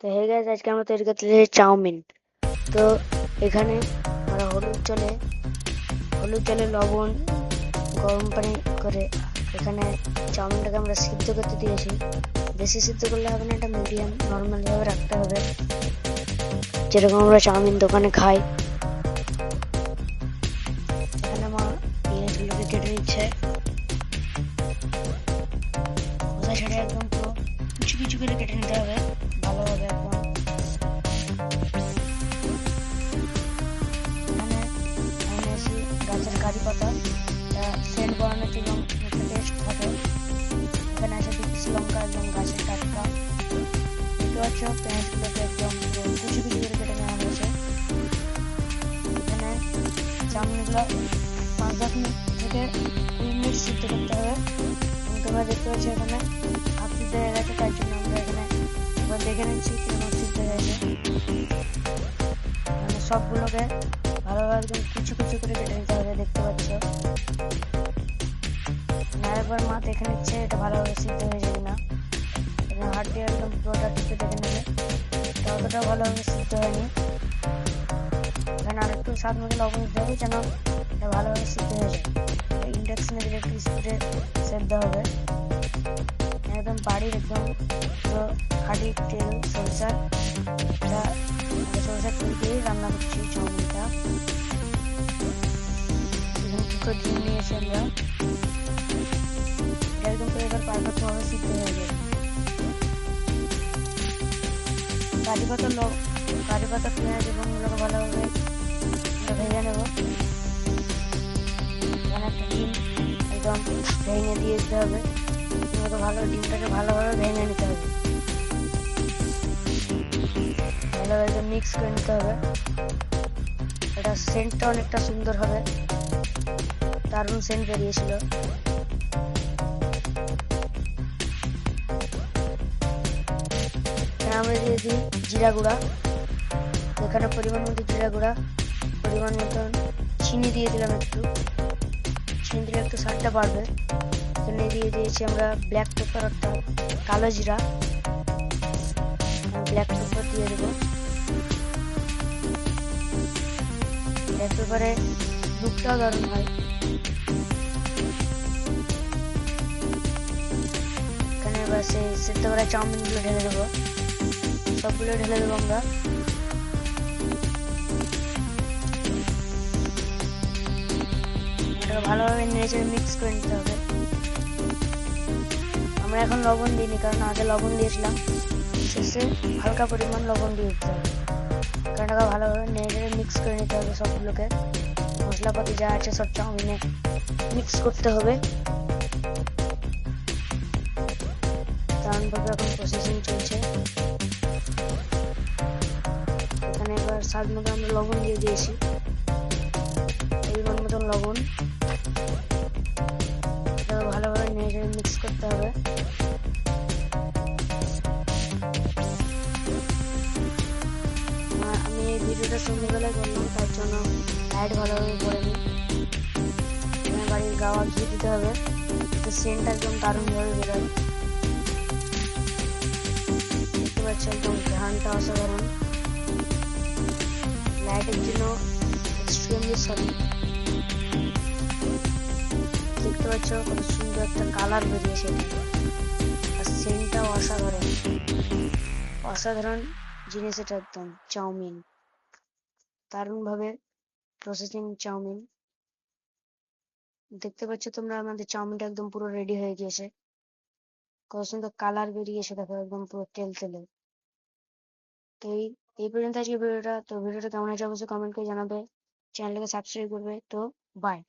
তো hey guys, আজকে আমরা তৈরি করতে চাই চাউমিন। তো এখানে আমরা হলুদ জলে লবণ গরম পানি করে এখানে চাউমিনটাকে আমরা সিদ্ধ করতে দিয়েছি। বেশি সিদ্ধ করলে হবে না, এটা মিডিয়াম নর্মাল ভাবে রাখতে হবে, যেরকম আমরা চাউমিন দোকানে খাই। এখানে আমার পেঁয়াজগুলোকে কেটে নিচ্ছে, খোসা ছেড়ে একদম পুরো কিছু কিছু করে কেটে নিতে হবে ভালোভাবে একদম। গাছের কারি পাতা, সেন্ট বানানোর জন্য একটা টেস্ট থাকে। এখানে আছে পিস লঙ্কা, একদম গাছের টাটকা। দেখতে পাচ্ছ পেঁয়াজগুলোকে একদম কুচি কুচি করে কেটে নেওয়া হয়েছে। এখানে চাউমিনগুলো 5-10 মিনিট থেকে 20 মিনিট সিদ্ধ করতে হবে। এবং তোমরা দেখতে পাচ্ছ এখানে হাফ সিদ্ধ হয়ে গেছে, তার জন্য আমরা এখানে এবার দেখে নিচ্ছি কিরকম সিদ্ধ হয়েছে। মানে সবগুলোকে ভালোভাবে একদম কুচি কুচি করে কেটে নিতে হবে, দেখতে পাচ্ছ। আরেকবার মা দেখে নিচ্ছে এটা ভালোভাবে সিদ্ধ হয়েছে কিনা। এবং হাত দিয়ে একদম পুরোটা টিপে দেখে নেবে, এটা অতটা ভালোভাবে সিদ্ধ হয়নি। এখানে আরেকটু স্বাদ মতো লবণ দিতে হবে যেন এটা ভালোভাবে সিদ্ধ হয়ে যায়। ইন্ডাকশনে দিলে একটু স্পিডে সেদ্ধ হবে। একদম বাড়ির একদম পুরো খাঁটি তেল সরষের তেল দিয়ে রান্না করছি চাউমিনটা। দুটো ডিম নিয়েছি আমরা, একদম পুরো এবার পারফেক্ট ভাবে সিদ্ধ হয়ে যাবে। কারি পাতা পেঁয়াজ এবং এগুলোকে ভালোভাবে ভেজে নেব। এখানে একটা ডিম একদম ভেঙে দিয়ে দিতে হবে, ডিমটাকে ভালোভাবে ভেঙে নিতে হবে, ভালোভাবে একদম মিক্স করে নিতে হবে। এটা সেন্টটা অনেকটা সুন্দর হবে, দারুণ সেন্ট বেরিয়েছিল। আমরা দিয়ে দিই জিরা গুঁড়া, এখানে পরিমাণ মতো জিরা গুঁড়া, পরিমাণ মতন চিনি দিয়ে দিলাম একটু, চিনি দিলে একটু স্বাদটা বাড়বে। এখানে দিয়ে দিয়েছি আমরা ব্ল্যাক পেপার, অর্থাৎ কালো জিরা, ব্ল্যাক পেপার দিয়ে দেবো। ব্ল্যাক পেপারে লুকটাও দারুণ হয়। এখানে এবার সেই সেদ্ধ করা চাউমিনগুলো ঢেলে দেবো, সবগুলো ঢেলে দেবো আমরা। এটাকে ভালোভাবে নেড়ে মিক্স করে নিতে হবে। আমরা এখন লবণ দিইনি, কারণ আগে লবণ দিয়েছিলাম, শেষে হালকা পরিমাণ লবণ দিয়ে দিতে হবে। কারণ এটাকে ভালোভাবে নেড়ে মিক্স করে নিতে হবে, সবগুলোকে মশলাপাতি যা আছে সব চাউমিনে মিক্স করতে হবে। দারুণভাবে এখন প্রসেসিং চলছে। এখানে এবার স্বাদ মতো আমরা লবণ দিয়ে দিয়েছি, পরিমাণ মতন লবণ। এটাকে ভালোভাবে নেড়ে মিক্স করতে হবে। আমি এই ভিডিওটা সন্ধ্যেবেলায় করলাম, তার জন্য লাইট ভালোভাবে পড়েনি। এখানে বাড়ির গাওয়া ঘি দিতে হবে, সেন্ট একদম দারুণভাবে বেরোয়। দেখতে পাচ্ছ একদম ঘ্রাণটা অসাধারণ, লাইটের জন্য এক্সট্রিমলি সরি। দেখতে পাচ্ছ কত সুন্দর একটা কালার বেরিয়েছে, আর সেন্টটাও অসাধারণ অসাধারণ জিনিস। এটা একদম চাউমিন, দারুণভাবে প্রসেসিং চাউমিন। দেখতে পাচ্ছ তোমরা আমাদের চাউমিনটা একদম পুরো রেডি হয়ে গিয়েছে, কত সুন্দর কালার বেরিয়েছে দেখো, একদম পুরো তেল তেলে। তো এই পর্যন্ত আজকে ভিডিওটা। তো ভিডিওটা কেমন হয়েছে অবশ্যই কমেন্ট করে জানাবে, চ্যানেলটাকে সাবস্ক্রাইব করবে। তো বাই।